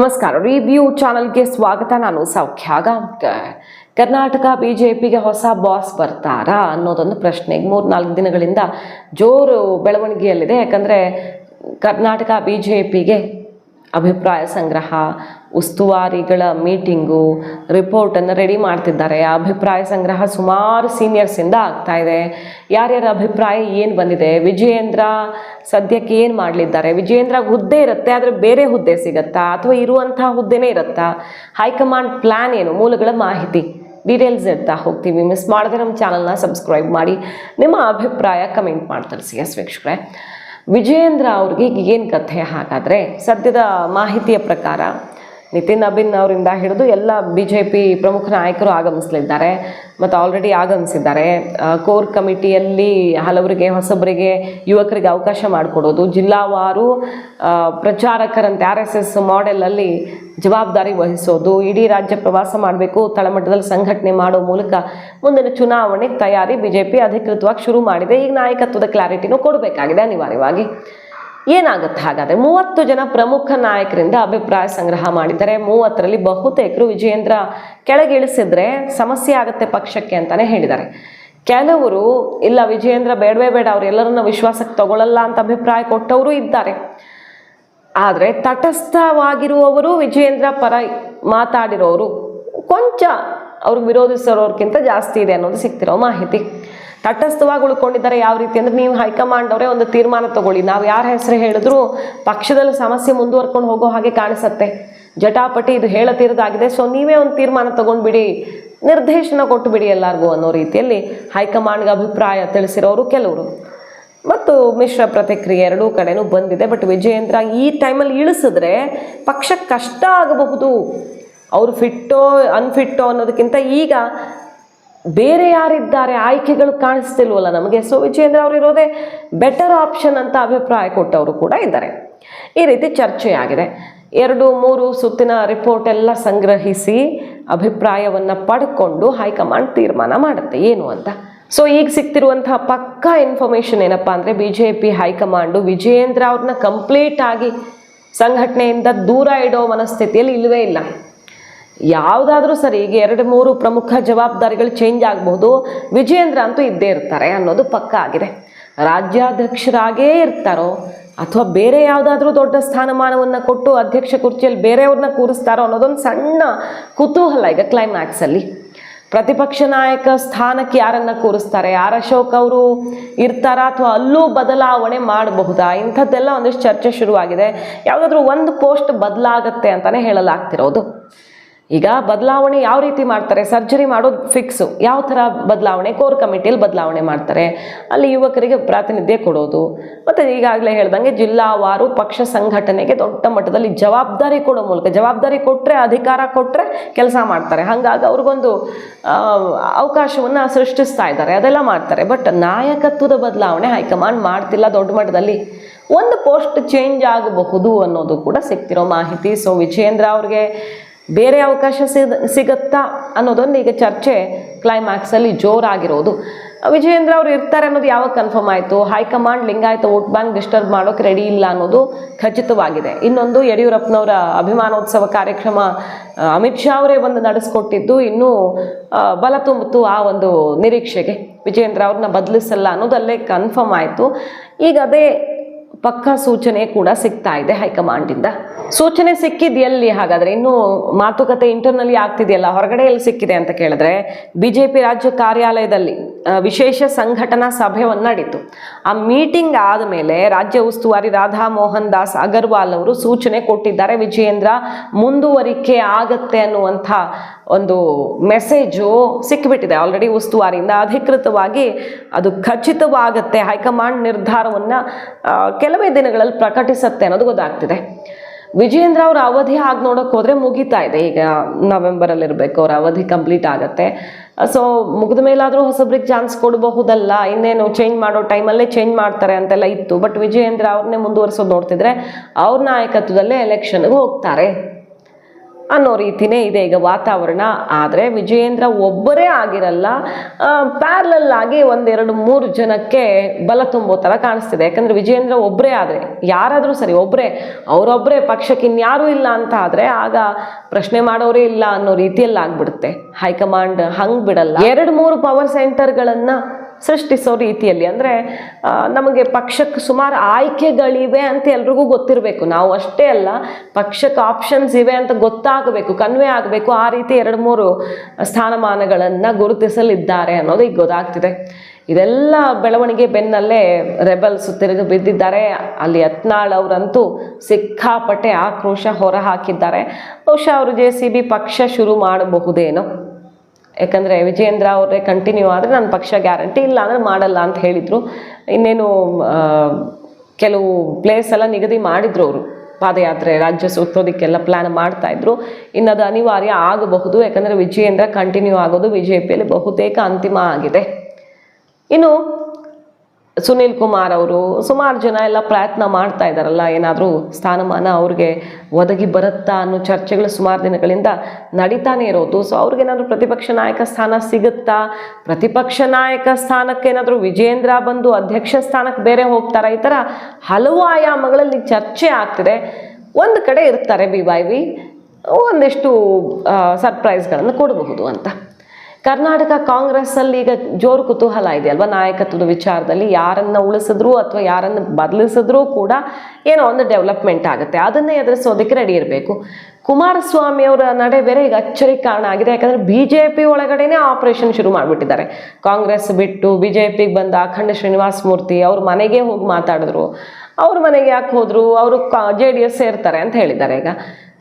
ನಮಸ್ಕಾರ, ರಿವ್ಯೂ ಚಾನಲ್ಗೆ ಸ್ವಾಗತ. ನಾನು ಸೌಖ್ಯ ಗಾಂವ್ಕರ್. ಕರ್ನಾಟಕ ಬಿಜೆಪಿಗೆ ಹೊಸ ಬಾಸ್ ಬರ್ತಾರಾ ಅನ್ನೋದೊಂದು ಪ್ರಶ್ನೆ 3-4 ದಿನಗಳಿಂದ ಜೋರು ಬೆಳವಣಿಗೆಯಲ್ಲಿದೆ. ಯಾಕಂದರೆ ಕರ್ನಾಟಕ ಬಿಜೆಪಿಗೆ ಅಭಿಪ್ರಾಯ ಸಂಗ್ರಹ, ಉಸ್ತುವಾರಿಗಳ ಮೀಟಿಂಗು, ರಿಪೋರ್ಟನ್ನು ರೆಡಿ ಮಾಡ್ತಿದ್ದಾರೆ. ಆ ಅಭಿಪ್ರಾಯ ಸಂಗ್ರಹ ಸುಮಾರು ಸೀನಿಯರ್ಸಿಂದ ಆಗ್ತಾ ಇದೆ. ಯಾರ್ಯಾರ ಅಭಿಪ್ರಾಯ ಏನು ಬಂದಿದೆ, ವಿಜಯೇಂದ್ರ ಸದ್ಯಕ್ಕೆ ಏನು ಮಾಡಲಿದ್ದಾರೆ, ವಿಜಯೇಂದ್ರ ಹುದ್ದೆ ಇರುತ್ತೆ ಆದರೆ ಬೇರೆ ಹುದ್ದೆ ಸಿಗುತ್ತಾ ಅಥವಾ ಇರುವಂಥ ಹುದ್ದೆನೇ ಇರುತ್ತಾ, ಹೈಕಮಾಂಡ್ ಪ್ಲ್ಯಾನ್ ಏನು, ಮೂಲಗಳ ಮಾಹಿತಿ ಡೀಟೇಲ್ಸ್ ಇರ್ತಾ ಹೋಗ್ತೀವಿ. ಮಿಸ್ ಮಾಡದೆ ನಮ್ಮ ಚಾನಲ್ನ ಸಬ್ಸ್ಕ್ರೈಬ್ ಮಾಡಿ, ನಿಮ್ಮ ಅಭಿಪ್ರಾಯ ಕಮೆಂಟ್ ಮಾಡಿ ತಿಳಿಸಿ. ಎಸ್ ವೀಕ್ಷಕರೇ, ವಿಜಯೇಂದ್ರ ಅವ್ರಿಗೆ ಏನು ಕಥೆ? ಹಾಗಾದರೆ ಸದ್ಯದ ಮಾಹಿತಿಯ ಪ್ರಕಾರ ನಿತಿನ್ ಅಭಿನ್ ಅವರಿಂದ ಹಿಡಿದು ಎಲ್ಲ BJP ಪ್ರಮುಖ ನಾಯಕರು ಆಗಮಿಸಲಿದ್ದಾರೆ ಮತ್ತು ಆಲ್ರೆಡಿ ಆಗಮಿಸಿದ್ದಾರೆ. ಕೋರ್ ಕಮಿಟಿಯಲ್ಲಿ ಹಲವರಿಗೆ, ಹೊಸಬರಿಗೆ, ಯುವಕರಿಗೆ ಅವಕಾಶ ಮಾಡಿಕೊಡೋದು, ಜಿಲ್ಲಾವಾರು ಪ್ರಚಾರಕರಂತೆ RSS ಮಾಡೆಲಲ್ಲಿ ಜವಾಬ್ದಾರಿ ವಹಿಸೋದು, ಇಡೀ ರಾಜ್ಯ ಪ್ರವಾಸ ಮಾಡಬೇಕು, ತಳಮಟ್ಟದಲ್ಲಿ ಸಂಘಟನೆ ಮಾಡೋ ಮೂಲಕ ಮುಂದಿನ ಚುನಾವಣೆ ತಯಾರಿ BJP ಅಧಿಕೃತವಾಗಿ ಶುರು ಮಾಡಿದೆ. ಈಗ ನಾಯಕತ್ವದ ಕ್ಲಾರಿಟಿನೂ ಕೊಡಬೇಕಾಗಿದೆ ಅನಿವಾರ್ಯವಾಗಿ. ಏನಾಗುತ್ತೆ ಹಾಗಾದರೆ? 30 ಜನ ಪ್ರಮುಖ ನಾಯಕರಿಂದ ಅಭಿಪ್ರಾಯ ಸಂಗ್ರಹ ಮಾಡಿದ್ದಾರೆ. 30ರಲ್ಲಿ ಬಹುತೇಕರು ವಿಜಯೇಂದ್ರ ಕೆಳಗಿಳಿಸಿದ್ರೆ ಸಮಸ್ಯೆ ಆಗುತ್ತೆ ಪಕ್ಷಕ್ಕೆ ಅಂತಾನೆ ಹೇಳಿದ್ದಾರೆ. ಕೆಲವರು ಇಲ್ಲ, ವಿಜಯೇಂದ್ರ ಬೇಡವೇ ಬೇಡ, ಅವ್ರು ಎಲ್ಲರನ್ನ ವಿಶ್ವಾಸಕ್ಕೆ ತಗೊಳ್ಳಲ್ಲ ಅಂತ ಅಭಿಪ್ರಾಯ ಕೊಟ್ಟವರು ಇದ್ದಾರೆ. ಆದರೆ ತಟಸ್ಥವಾಗಿರುವವರು, ವಿಜಯೇಂದ್ರ ಪರ ಮಾತಾಡಿರೋರು ಕೊಂಚ ಅವ್ರಿಗೆ ವಿರೋಧಿಸಿರೋರ್ಗಿಂತ ಜಾಸ್ತಿ ಇದೆ ಅನ್ನೋದು ಸಿಗ್ತಿರೋ ಮಾಹಿತಿ. ತಟಸ್ಥವಾಗಿ ಉಳ್ಕೊಂಡಿದ್ದಾರೆ. ಯಾವ ರೀತಿ ಅಂದರೆ, ನೀವು ಹೈಕಮಾಂಡ್ ಅವರೇ ಒಂದು ತೀರ್ಮಾನ ತಗೊಳ್ಳಿ, ನಾವು ಯಾರ ಹೆಸರು ಹೇಳಿದ್ರು ಪಕ್ಷದಲ್ಲಿ ಸಮಸ್ಯೆ ಮುಂದುವರ್ಕೊಂಡು ಹೋಗೋ ಹಾಗೆ ಕಾಣಿಸುತ್ತೆ, ಜಟಾಪಟಿ ಇದು ಹೇಳತೀರದಾಗಿದೆ, ಸೊ ನೀವೇ ಒಂದು ತೀರ್ಮಾನ ತಗೊಂಡ್ಬಿಡಿ, ನಿರ್ದೇಶನ ಕೊಟ್ಟು ಬಿಡಿ ಎಲ್ಲರಿಗೂ ಅನ್ನೋ ರೀತಿಯಲ್ಲಿ ಹೈಕಮಾಂಡ್ಗೆ ಅಭಿಪ್ರಾಯ ತಿಳಿಸಿರೋರು ಕೆಲವರು. ಮತ್ತು ಮಿಶ್ರ ಪ್ರತಿಕ್ರಿಯೆ ಎರಡೂ ಕಡೆನೂ ಬಂದಿದೆ. ಬಟ್ ವಿಜಯೇಂದ್ರ ಈ ಟೈಮಲ್ಲಿ ಇಳಿಸಿದ್ರೆ ಪಕ್ಷಕ್ಕೆ ಕಷ್ಟ ಆಗಬಹುದು. ಅವರು ಫಿಟ್ಟೋ ಅನ್ಫಿಟ್ಟೋ ಅನ್ನೋದಕ್ಕಿಂತ ಈಗ ಬೇರೆ ಯಾರಿದ್ದಾರೆ, ಆಯ್ಕೆಗಳು ಕಾಣಿಸ್ತಿಲ್ವಲ್ಲ ನಮಗೆ, ಸೊ ವಿಜಯೇಂದ್ರ ಅವರು ಇರೋದೇ ಬೆಟರ್ ಆಪ್ಷನ್ ಅಂತ ಅಭಿಪ್ರಾಯ ಕೊಟ್ಟವರು ಕೂಡ ಇದ್ದಾರೆ. ಈ ರೀತಿ ಚರ್ಚೆಯಾಗಿದೆ. 2-3 ಸುತ್ತಿನ ರಿಪೋರ್ಟ್ ಎಲ್ಲ ಸಂಗ್ರಹಿಸಿ ಅಭಿಪ್ರಾಯವನ್ನು ಪಡ್ಕೊಂಡು ಹೈಕಮಾಂಡ್ ತೀರ್ಮಾನ ಮಾಡುತ್ತೆ ಏನು ಅಂತ. ಸೊ ಈಗ ಸಿಗ್ತಿರುವಂತಹ ಪಕ್ಕಾ ಇನ್ಫಾರ್ಮೇಷನ್ ಏನಪ್ಪ ಅಂದರೆ, BJP ಹೈಕಮಾಂಡು ವಿಜಯೇಂದ್ರ ಅವ್ರನ್ನ ಕಂಪ್ಲೀಟ್ ಆಗಿ ಸಂಘಟನೆಯಿಂದ ದೂರ ಇಡೋ ಮನಸ್ಥಿತಿಯಲ್ಲಿ ಇಲ್ಲವೇ ಇಲ್ಲ. ಯಾವುದಾದ್ರೂ ಸರಿ, ಈಗ 2-3 ಪ್ರಮುಖ ಜವಾಬ್ದಾರಿಗಳು ಚೇಂಜ್ ಆಗಬಹುದು, ವಿಜಯೇಂದ್ರ ಅಂತೂ ಇದ್ದೇ ಇರ್ತಾರೆ ಅನ್ನೋದು ಪಕ್ಕ ಆಗಿದೆ. ರಾಜ್ಯಾಧ್ಯಕ್ಷರಾಗೇ ಇರ್ತಾರೋ ಅಥವಾ ಬೇರೆ ಯಾವುದಾದ್ರೂ ದೊಡ್ಡ ಸ್ಥಾನಮಾನವನ್ನು ಕೊಟ್ಟು ಅಧ್ಯಕ್ಷ ಕುರ್ಚಿಯಲ್ಲಿ ಬೇರೆಯವ್ರನ್ನ ಕೂರಿಸ್ತಾರೋ ಅನ್ನೋದೊಂದು ಸಣ್ಣ ಕುತೂಹಲ ಈಗ ಕ್ಲೈಮ್ಯಾಕ್ಸಲ್ಲಿ. ಪ್ರತಿಪಕ್ಷ ನಾಯಕ ಸ್ಥಾನಕ್ಕೆ ಯಾರನ್ನು ಕೂರಿಸ್ತಾರೆ, ಆರ್ ಅಶೋಕ್ ಅವರು ಇರ್ತಾರಾ ಅಥವಾ ಅಲ್ಲೂ ಬದಲಾವಣೆ ಮಾಡಬಹುದಾ, ಇಂಥದ್ದೆಲ್ಲ ಒಂದಿಷ್ಟು ಚರ್ಚೆ ಶುರುವಾಗಿದೆ. ಯಾವುದಾದ್ರೂ ಒಂದು ಪೋಸ್ಟ್ ಬದಲಾಗತ್ತೆ ಅಂತಲೇ ಹೇಳಲಾಗ್ತಿರೋದು. ಈಗ ಬದಲಾವಣೆ ಯಾವ ರೀತಿ ಮಾಡ್ತಾರೆ? ಸರ್ಜರಿ ಮಾಡೋದು ಫಿಕ್ಸು. ಯಾವ ಥರ ಬದಲಾವಣೆ? ಕೋರ್ ಕಮಿಟಿಯಲ್ಲಿ ಬದಲಾವಣೆ ಮಾಡ್ತಾರೆ, ಅಲ್ಲಿ ಯುವಕರಿಗೆ ಪ್ರಾತಿನಿಧ್ಯ ಕೊಡೋದು, ಮತ್ತು ಈಗಾಗಲೇ ಹೇಳ್ದಂಗೆ ಜಿಲ್ಲಾವಾರು ಪಕ್ಷ ಸಂಘಟನೆಗೆ ದೊಡ್ಡ ಮಟ್ಟದಲ್ಲಿ ಜವಾಬ್ದಾರಿ ಕೊಡೋ ಮೂಲಕ, ಜವಾಬ್ದಾರಿ ಕೊಟ್ಟರೆ, ಅಧಿಕಾರ ಕೊಟ್ಟರೆ ಕೆಲಸ ಮಾಡ್ತಾರೆ. ಹಾಗಾಗಿ ಅವ್ರಿಗೊಂದು ಅವಕಾಶವನ್ನು ಸೃಷ್ಟಿಸ್ತಾ ಇದ್ದಾರೆ, ಅದೆಲ್ಲ ಮಾಡ್ತಾರೆ. ಬಟ್ ನಾಯಕತ್ವದ ಬದಲಾವಣೆ ಹೈಕಮಾಂಡ್ ಮಾಡ್ತಿಲ್ಲ ದೊಡ್ಡ ಮಟ್ಟದಲ್ಲಿ. ಒಂದು ಪೋಸ್ಟ್ ಚೇಂಜ್ ಆಗಬಹುದು ಅನ್ನೋದು ಕೂಡ ಸಿಗ್ತಿರೋ ಮಾಹಿತಿ. ಸೊ ವಿಜಯೇಂದ್ರ ಅವ್ರಿಗೆ ಬೇರೆ ಅವಕಾಶ ಸಿಗುತ್ತಾ ಅನ್ನೋದೊಂದು ಈಗ ಚರ್ಚೆ ಕ್ಲೈಮ್ಯಾಕ್ಸಲ್ಲಿ ಜೋರಾಗಿರೋದು. ವಿಜಯೇಂದ್ರ ಅವರು ಇರ್ತಾರೆ ಅನ್ನೋದು ಯಾವಾಗ ಕನ್ಫರ್ಮ್ ಆಯಿತು? High command Lingayat vote bank disturb ಮಾಡೋಕೆ ರೆಡಿ ಇಲ್ಲ ಅನ್ನೋದು ಖಚಿತವಾಗಿದೆ. ಇನ್ನೊಂದು, ಯಡಿಯೂರಪ್ಪನವರ ಅಭಿಮಾನೋತ್ಸವ ಕಾರ್ಯಕ್ರಮ ಅಮಿತ್ ಶಾ ಅವರೇ ಬಂದು ನಡೆಸ್ಕೊಟ್ಟಿದ್ದು ಇನ್ನೂ ಬಲ ತುಂಬಿತು ಆ ಒಂದು ನಿರೀಕ್ಷೆಗೆ. ವಿಜಯೇಂದ್ರ ಅವ್ರನ್ನ ಬದಲಿಸಲ್ಲ ಅನ್ನೋದಲ್ಲೇ ಕನ್ಫರ್ಮ್ ಆಯಿತು. ಈಗ ಅದೇ ಪಕ್ಕಾ ಸೂಚನೆ ಕೂಡ ಸಿಗ್ತಾ ಇದೆ ಹೈಕಮಾಂಡಿಂದ. ಸೂಚನೆ ಸಿಕ್ಕಿದ್ದು ಎಲ್ಲಿ ಹಾಗಾದರೆ? ಇನ್ನೂ ಮಾತುಕತೆ ಇಂಟರ್ನಲ್ಲಿ ಆಗ್ತಿದೆಯಲ್ಲ, ಹೊರಗಡೆ ಎಲ್ಲಿ ಸಿಕ್ಕಿದೆ ಅಂತ ಕೇಳಿದ್ರೆ, BJP ರಾಜ್ಯ ಕಾರ್ಯಾಲಯದಲ್ಲಿ ವಿಶೇಷ ಸಂಘಟನಾ ಸಭೆಯನ್ನು ನಡೀತು. ಆ ಮೀಟಿಂಗ್ ಆದಮೇಲೆ ರಾಜ್ಯ ಉಸ್ತುವಾರಿ ರಾಧಾ ಮೋಹನ್ ದಾಸ್ ಅಗರ್ವಾಲ್ ಅವರು ಸೂಚನೆ ಕೊಟ್ಟಿದ್ದಾರೆ, ವಿಜಯೇಂದ್ರ ಮುಂದುವರಿಕೆ ಆಗತ್ತೆ ಅನ್ನುವಂಥ ಒಂದು ಮೆಸೇಜು ಸಿಕ್ಕಿಬಿಟ್ಟಿದೆ ಆಲ್ರೆಡಿ ಉಸ್ತುವಾರಿಯಿಂದ. ಅಧಿಕೃತವಾಗಿ ಅದು ಖಚಿತವಾಗತ್ತೆ, ಹೈಕಮಾಂಡ್ ನಿರ್ಧಾರವನ್ನು ಕೆಲವೇ ದಿನಗಳಲ್ಲಿ ಪ್ರಕಟಿಸುತ್ತೆ ಅನ್ನೋದು ಗೊತ್ತಾಗ್ತಿದೆ. ವಿಜಯೇಂದ್ರ ಅವರ ಅವಧಿ ಆಗಿ ನೋಡೋಕೆ ಹೋದರೆ ಮುಗಿತಾ ಇದೆ. ಈಗ ನವೆಂಬರಲ್ಲಿರಬೇಕು, ಅವರ ಅವಧಿ ಕಂಪ್ಲೀಟ್ ಆಗುತ್ತೆ. ಸೊ ಮುಗಿದ ಮೇಲಾದರೂ ಹೊಸಬ್ರಿಗೆ ಚಾನ್ಸ್ ಕೊಡಬಹುದಲ್ಲ, ಇನ್ನೇನು ಚೇಂಜ್ ಮಾಡೋ ಟೈಮಲ್ಲೇ ಚೇಂಜ್ ಮಾಡ್ತಾರೆ ಅಂತೆಲ್ಲ ಇತ್ತು. ಬಟ್ ವಿಜಯೇಂದ್ರ ಅವ್ರನ್ನೇ ಮುಂದುವರಿಸೋದು ನೋಡ್ತಿದ್ರೆ ಅವ್ರ ನಾಯಕತ್ವದಲ್ಲೇ ಎಲೆಕ್ಷನ್ಗೆ ಹೋಗ್ತಾರೆ. ಅನ್ನೋ ರೀತಿನೇ ಇದೆ ಈಗ ವಾತಾವರಣ. ಆದರೆ ವಿಜಯೇಂದ್ರ ಒಬ್ಬರೇ ಆಗಿರಲ್ಲ, ಪ್ಯಾರಲಲ್ ಆಗಿ 1-2-3 ಜನಕ್ಕೆ ಬಲ ತುಂಬೋ ಥರ ಕಾಣಿಸ್ತಿದೆ. ಯಾಕಂದರೆ ವಿಜಯೇಂದ್ರ ಒಬ್ಬರೇ ಆದರೆ, ಯಾರಾದರೂ ಸರಿ ಒಬ್ಬರೇ, ಅವರೊಬ್ಬರೇ ಪಕ್ಷಕ್ಕೆ ಇನ್ಯಾರೂ ಇಲ್ಲ ಅಂತ ಆದರೆ ಆಗ ಪ್ರಶ್ನೆ ಮಾಡೋರೇ ಇಲ್ಲ ಅನ್ನೋ ರೀತಿಯಲ್ಲಿ ಆಗ್ಬಿಡುತ್ತೆ. ಹೈಕಮಾಂಡ್ ಹಂಗೆ ಬಿಡಲ್ಲ. 2-3 ಪವರ್ ಸೆಂಟರ್ಗಳನ್ನು ಸೃಷ್ಟಿಸೋ ರೀತಿಯಲ್ಲಿ, ಅಂದರೆ ನಮಗೆ ಪಕ್ಷಕ್ಕೆ ಸುಮಾರು ಆಯ್ಕೆಗಳಿವೆ ಅಂತ ಎಲ್ರಿಗೂ ಗೊತ್ತಿರಬೇಕು. ನಾವು ಅಷ್ಟೇ ಅಲ್ಲ, ಪಕ್ಷಕ್ಕೆ ಆಪ್ಷನ್ಸ್ ಇವೆ ಅಂತ ಗೊತ್ತಾಗಬೇಕು, ಕನ್ವೆ ಆಗಬೇಕು. ಆ ರೀತಿ 2-3 ಸ್ಥಾನಮಾನಗಳನ್ನು ಗುರುತಿಸಲಿದ್ದಾರೆ ಅನ್ನೋದು ಈಗ ಗೊತ್ತಾಗ್ತಿದೆ. ಇದೆಲ್ಲ ಬೆಳವಣಿಗೆ ಬೆನ್ನಲ್ಲೇ ರೆಬಲ್ಸ್ ತಿರುಗಿ ಬಿದ್ದಿದ್ದಾರೆ. ಅಲ್ಲಿ ಯತ್ನಾಳ್ ಅವರಂತೂ ಸಿಕ್ಕಾಪಟ್ಟೆ ಆಕ್ರೋಶ ಹೊರ ಹಾಕಿದ್ದಾರೆ. ಬಹುಶಃ ಅವರು JCB ಪಕ್ಷ ಶುರು ಮಾಡಬಹುದೇನೋ, ಯಾಕಂದರೆ ವಿಜಯೇಂದ್ರ ಅವರೇ ಕಂಟಿನ್ಯೂ ಆದರೆ ನನ್ನ ಪಕ್ಷ ಗ್ಯಾರಂಟಿ, ಇಲ್ಲ ಅಂದರೆ ಮಾಡಲ್ಲ ಅಂತ ಹೇಳಿದರು. ಇನ್ನೇನು ಕೆಲವು ಪ್ಲೇಸ್ ಎಲ್ಲ ನಿಗದಿ ಮಾಡಿದ್ರು ಅವರು, ಪಾದಯಾತ್ರೆ ರಾಜ್ಯ ಸುತ್ತೋದಕ್ಕೆಲ್ಲ ಪ್ಲ್ಯಾನ್ ಮಾಡ್ತಾಯಿದ್ರು. ಇನ್ನದು ಅನಿವಾರ್ಯ ಆಗಬಹುದು, ಯಾಕಂದರೆ ವಿಜಯೇಂದ್ರ ಕಂಟಿನ್ಯೂ ಆಗೋದು BJPಯಲ್ಲಿ ಬಹುತೇಕ ಅಂತಿಮ ಆಗಿದೆ. ಇನ್ನು ಸುನೀಲ್ ಕುಮಾರ್ ಅವರು, ಸುಮಾರು ಜನ ಎಲ್ಲ ಪ್ರಯತ್ನ ಮಾಡ್ತಾ ಇದ್ದಾರಲ್ಲ, ಏನಾದರೂ ಸ್ಥಾನಮಾನ ಅವ್ರಿಗೆ ಒದಗಿ ಬರುತ್ತಾ ಅನ್ನೋ ಚರ್ಚೆಗಳು ಸುಮಾರು ದಿನಗಳಿಂದ ನಡೀತಾನೆ ಇರೋದು. ಸೊ ಅವ್ರಿಗೇನಾದರೂ ಪ್ರತಿಪಕ್ಷ ನಾಯಕ ಸ್ಥಾನ ಸಿಗುತ್ತಾ, ಪ್ರತಿಪಕ್ಷ ನಾಯಕ ಸ್ಥಾನಕ್ಕೆ ಏನಾದರೂ ವಿಜಯೇಂದ್ರ ಬಂದು ಅಧ್ಯಕ್ಷ ಸ್ಥಾನಕ್ಕೆ ಬೇರೆ ಹೋಗ್ತಾರಾ, ಈ ಥರ ಹಲವು ಆಯಾಮಗಳಲ್ಲಿ ಚರ್ಚೆ ಆಗ್ತಿದೆ. ಒಂದು ಕಡೆ ಇರ್ತಾರೆ BYV, ಒಂದಿಷ್ಟು ಸರ್ಪ್ರೈಸ್ಗಳನ್ನು ಕೊಡಬಹುದು ಅಂತ. ಕರ್ನಾಟಕ ಕಾಂಗ್ರೆಸ್ಸಲ್ಲಿ ಈಗ ಜೋರು ಕುತೂಹಲ ಇದೆ ಅಲ್ವಾ, ನಾಯಕತ್ವದ ವಿಚಾರದಲ್ಲಿ. ಯಾರನ್ನ ಉಳಿಸಿದ್ರು ಅಥವಾ ಯಾರನ್ನು ಬದಲಿಸಿದ್ರೂ ಕೂಡ ಏನೋ ಒಂದು ಡೆವಲಪ್ಮೆಂಟ್ ಆಗುತ್ತೆ, ಅದನ್ನೇ ಎದುರಿಸೋದಕ್ಕೆ ರೆಡಿ ಇರಬೇಕು. ಕುಮಾರಸ್ವಾಮಿ ಅವರ ನಡೆ ಬೇರೆ ಈಗ ಅಚ್ಚರಿಗೆ ಕಾರಣ ಆಗಿದೆ. ಯಾಕಂದರೆ BJP ಒಳಗಡೆನೇ ಆಪರೇಷನ್ ಶುರು ಮಾಡಿಬಿಟ್ಟಿದ್ದಾರೆ. ಕಾಂಗ್ರೆಸ್ ಬಿಟ್ಟು BJPಗೆ ಬಂದ ಅಖಂಡ ಶ್ರೀನಿವಾಸ ಮೂರ್ತಿ ಅವ್ರ ಮನೆಗೆ ಹೋಗಿ ಮಾತಾಡಿದ್ರು. ಅವ್ರ ಮನೆಗೆ ಯಾಕೆ ಹೋದರು, ಅವರು JDS ಸೇರ್ತಾರೆ ಅಂತ ಹೇಳಿದ್ದಾರೆ ಈಗ.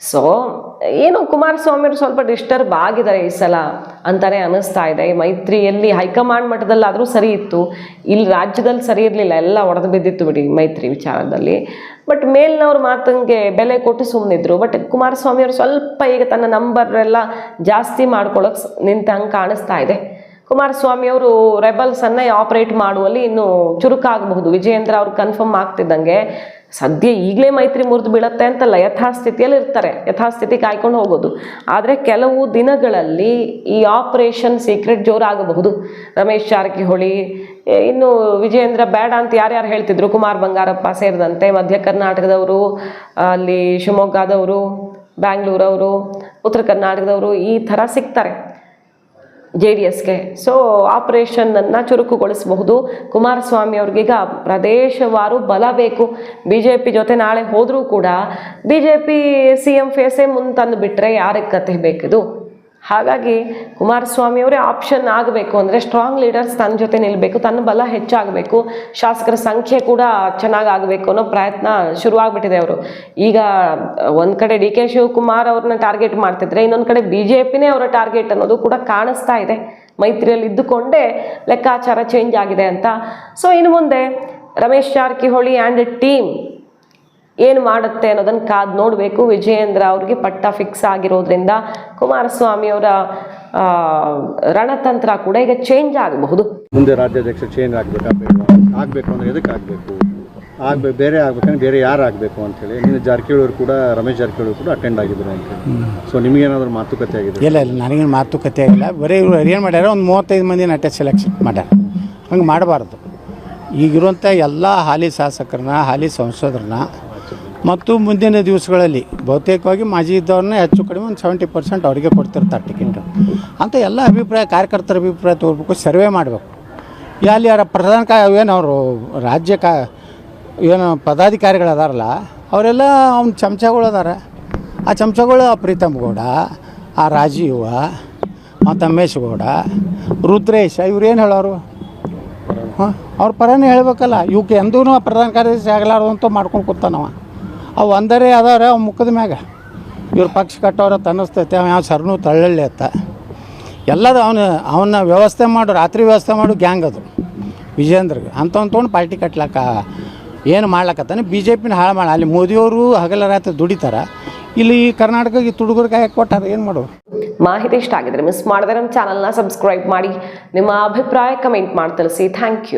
ಸೊ ಏನು ಕುಮಾರಸ್ವಾಮಿಯವರು ಸ್ವಲ್ಪ ಡಿಸ್ಟರ್ಬ್ ಆಗಿದ್ದಾರೆ ಈ ಸಲ ಅಂತಾನೆ ಅನ್ನಿಸ್ತಾ ಇದೆ. ಮೈತ್ರಿಯಲ್ಲಿ ಹೈಕಮಾಂಡ್ ಮಟ್ಟದಲ್ಲಾದರೂ ಸರಿ ಇತ್ತು, ಇಲ್ಲಿ ರಾಜ್ಯದಲ್ಲಿ ಸರಿ ಇರಲಿಲ್ಲ, ಎಲ್ಲ ಒಡೆದು ಬಿದ್ದಿತ್ತು ಬಿಡಿ ಮೈತ್ರಿ ವಿಚಾರದಲ್ಲಿ. ಬಟ್ ಮೇಲಿನವ್ರ ಮಾತಂಗೆ ಬೆಲೆ ಕೊಟ್ಟು ಸುಮ್ಮನಿದ್ರು. ಬಟ್ ಕುಮಾರಸ್ವಾಮಿಯವರು ಸ್ವಲ್ಪ ಈಗ ತನ್ನ ನಂಬರ್ ಎಲ್ಲ ಜಾಸ್ತಿ ಮಾಡ್ಕೊಳ್ಳೋಕೆ ನಿಂತಂಗೆ ಕಾಣಿಸ್ತಾ ಇದೆ. ಕುಮಾರಸ್ವಾಮಿಯವರು ರೆಬಲ್ಸನ್ನು ಆಪರೇಟ್ ಮಾಡುವಲ್ಲಿ ಇನ್ನೂ ಚುರುಕಾಗಬಹುದು. ವಿಜಯೇಂದ್ರ ಅವ್ರು ಕನ್ಫರ್ಮ್ ಆಗ್ತಿದ್ದಂಗೆ ಸದ್ಯ ಈಗಲೇ ಮೈತ್ರಿ ಮುರಿದು ಬೀಳತ್ತೆ ಅಂತಲ್ಲ, ಯಥಾಸ್ಥಿತಿಯಲ್ಲಿ ಇರ್ತಾರೆ, ಯಥಾಸ್ಥಿತಿ ಕಾಯ್ಕೊಂಡು ಹೋಗೋದು. ಆದರೆ ಕೆಲವು ದಿನಗಳಲ್ಲಿ ಈ ಆಪರೇಷನ್ ಸೀಕ್ರೆಟ್ ಜೋರಾಗಬಹುದು. ರಮೇಶ್ ಜಾರಕಿಹೊಳಿ, ಇನ್ನು ವಿಜಯೇಂದ್ರ ಬೇಡ ಅಂತ ಯಾರ್ಯಾರು ಹೇಳ್ತಿದ್ರು, ಕುಮಾರ್ ಬಂಗಾರಪ್ಪ ಸೇರಿದಂತೆ ಮಧ್ಯ ಕರ್ನಾಟಕದವರು, ಅಲ್ಲಿ ಶಿವಮೊಗ್ಗದವರು, ಬ್ಯಾಂಗ್ಳೂರವರು, ಉತ್ತರ ಕರ್ನಾಟಕದವರು ಈ ಥರ ಸಿಗ್ತಾರೆ JDSಗೆ. ಸೊ ಆಪರೇಷನನ್ನು ಚುರುಕುಗೊಳಿಸಬಹುದು. ಕುಮಾರಸ್ವಾಮಿ ಅವ್ರಿಗೀಗ ಪ್ರದೇಶವಾರು ಬಲ ಬೇಕು. BJP ಜೊತೆ ನಾಳೆ ಹೋದರೂ ಕೂಡ BJP CM ಫೇಸೇ ಮುಂದೆ ತಂದು ಬಿಟ್ಟರೆ ಯಾರಿಗೆ ಕತೆ ಬೇಕಿದು. ಹಾಗಾಗಿ ಕುಮಾರಸ್ವಾಮಿ ಅವರೇ ಆಪ್ಷನ್ ಆಗಬೇಕು ಅಂದರೆ ಸ್ಟ್ರಾಂಗ್ ಲೀಡರ್ಸ್ ತನ್ನ ಜೊತೆ ನಿಲ್ಲಬೇಕು, ತನ್ನ ಬಲ ಹೆಚ್ಚಾಗಬೇಕು, ಶಾಸಕರ ಸಂಖ್ಯೆ ಕೂಡ ಚೆನ್ನಾಗಾಗಬೇಕು ಅನ್ನೋ ಪ್ರಯತ್ನ ಶುರುವಾಗ್ಬಿಟ್ಟಿದೆ. ಅವರು ಈಗ ಒಂದು ಕಡೆ DK ಶಿವಕುಮಾರ್ ಅವ್ರನ್ನ ಟಾರ್ಗೆಟ್ ಮಾಡ್ತಿದ್ರೆ, ಇನ್ನೊಂದು ಕಡೆ BJPನೇ ಅವರ ಟಾರ್ಗೆಟ್ ಅನ್ನೋದು ಕೂಡ ಕಾಣಿಸ್ತಾ ಇದೆ. ಮೈತ್ರಿಯಲ್ಲಿ ಇದ್ದುಕೊಂಡೇ ಲೆಕ್ಕಾಚಾರ ಚೇಂಜ್ ಆಗಿದೆ ಅಂತ. ಸೊ ಇನ್ನು ಮುಂದೆ ರಮೇಶ್ ಜಾರಕಿಹೊಳಿ ಆ್ಯಂಡ್ ಟೀಮ್ ಏನು ಮಾಡುತ್ತೆ ಅನ್ನೋದನ್ನು ಕಾದು ನೋಡಬೇಕು. ವಿಜಯೇಂದ್ರ ಅವ್ರಿಗೆ ಪಟ್ಟ ಫಿಕ್ಸ್ ಆಗಿರೋದ್ರಿಂದ ಕುಮಾರಸ್ವಾಮಿ ಅವರ ರಣತಂತ್ರ ಕೂಡ ಈಗ ಚೇಂಜ್ ಆಗಬಹುದು. ಮುಂದೆ ರಾಜ್ಯಾಧ್ಯಕ್ಷ ಚೇಂಜ್ ಆಗಬೇಕು ಅಂದರೆ ಎದಕ್ಕೆ ಬೇರೆ ಆಗ್ಬೇಕಂದ್ರೆ ಬೇರೆ ಯಾರು ಆಗಬೇಕು ಅಂತೇಳಿ ನಿನ್ನ ಜಾರಕಿಹೊಳಿ ಕೂಡ, ರಮೇಶ್ ಜಾರಕಿಹೊಳಿ ಕೂಡ ಅಟೆಂಡ್ ಆಗಿದ್ರು ಅಂತೇಳಿ. ಸೊ ನಿಮಗೇನಾದರೂ ಮಾತುಕತೆ ಆಗಿದೆ? ಇಲ್ಲ, ನನಗೇನು ಮಾತುಕತೆ ಆಗಿಲ್ಲ. ಬರೀ ಇವರು ಏನು ಮಾಡ್ಯಾರ, ಒಂದು 35 ಮಂದಿನ ಅಟೆ ಸೆಲೆಕ್ಷನ್ ಮಾಡ್ಯಾರ. ಹಂಗೆ ಮಾಡಬಾರ್ದು. ಈಗಿರುವಂಥ ಎಲ್ಲ ಹಾಲಿ ಶಾಸಕರನ್ನ, ಹಾಲಿ ಸಂಸದರನ್ನ ಮತ್ತು ಮುಂದಿನ ದಿವಸಗಳಲ್ಲಿ ಬಹುತೇಕವಾಗಿ ಮಾಜಿ ಇದ್ದವ್ರನ್ನ ಹೆಚ್ಚು ಕಡಿಮೆ ಒಂದು 70% ಅವರಿಗೆ ಕೊಡ್ತಿರ್ತಾರೆ ಟಿಕೆಟ್ ಅಂತ ಎಲ್ಲ ಅಭಿಪ್ರಾಯ, ಕಾರ್ಯಕರ್ತರ ಅಭಿಪ್ರಾಯ ತೋರ್ಬೇಕು, ಸರ್ವೆ ಮಾಡಬೇಕು. ಅಲ್ಲಿ ಯಾರ ಪ್ರಧಾನ ಏನು ಅವರು ರಾಜ್ಯ ಏನು ಪದಾಧಿಕಾರಿಗಳು ಅದಾರಲ್ಲ, ಅವರೆಲ್ಲ ಅವ್ನ ಚಮಚಗಳು ಅದಾರ. ಆ ಚಮಚಗಳು ಪ್ರೀತಮ್ ಗೌಡ, ಆ ರಾಜೀವ ಮತ್ತು ಅಮ್ಮೇಶ್ ಗೌಡ, ರುದ್ರೇಶ, ಇವ್ರೇನು ಹೇಳೋರು? ಹಾಂ, ಅವ್ರ ಪರನೇ ಹೇಳಬೇಕಲ್ಲ. ಇವಕ್ಕೆ ಎಂದೂ ಪ್ರಧಾನ ಕಾರ್ಯದರ್ಶಿ ಆಗಲಾರ್ದಂತ ಮಾಡ್ಕೊಂಡು ಕೂತಾನವ. ಅವು ಅಂದರೆ ಅದಾರ ಅವ್ ಮುಖದ ಮ್ಯಾಗ. ಇವ್ರ ಪಕ್ಷ ಕಟ್ಟೋರ ತನ್ನಿಸ್ತೈತೆ ಅವ ಯಾವ ಸರ್ನು ತಳ್ಳಳ್ಳಿ ಅತ್ತ. ಎಲ್ಲದು ಅವನ್ನ ವ್ಯವಸ್ಥೆ ಮಾಡು, ರಾತ್ರಿ ವ್ಯವಸ್ಥೆ ಮಾಡು ಗ್ಯಾಂಗ್ ಅದು ವಿಜೇಂದ್ರಗೆ. ಅಂಥವ್ನು ತೊಗೊಂಡು ಪಾರ್ಟಿ ಕಟ್ಲಾಕ ಏನು ಮಾಡ್ಲಕತ್ತಾನೆ. BJPನ ಹಾಳು ಮಾಡಿ ಅಲ್ಲಿ ಮೋದಿಯವರು ಹಗಲ ರಾತ್ರಿ ದುಡಿತಾರೆ. ಇಲ್ಲಿ ಕರ್ನಾಟಕಕ್ಕೆ ತುಡುಗರು ಕಾಯಕ್ಕೆ ಕೊಟ್ಟಾರ, ಏನು ಮಾಡೋದು? ಮಾಹಿತಿ ಇಷ್ಟ ಆಗಿದ್ರೆ ಮಿಸ್ ಮಾಡಿದ್ರೆ ನಮ್ಮ ಚಾನಲ್ನ ಸಬ್ಸ್ಕ್ರೈಬ್ ಮಾಡಿ, ನಿಮ್ಮ ಅಭಿಪ್ರಾಯ ಕಮೆಂಟ್ ಮಾಡಿ ತಿಳಿಸಿ. Thank you.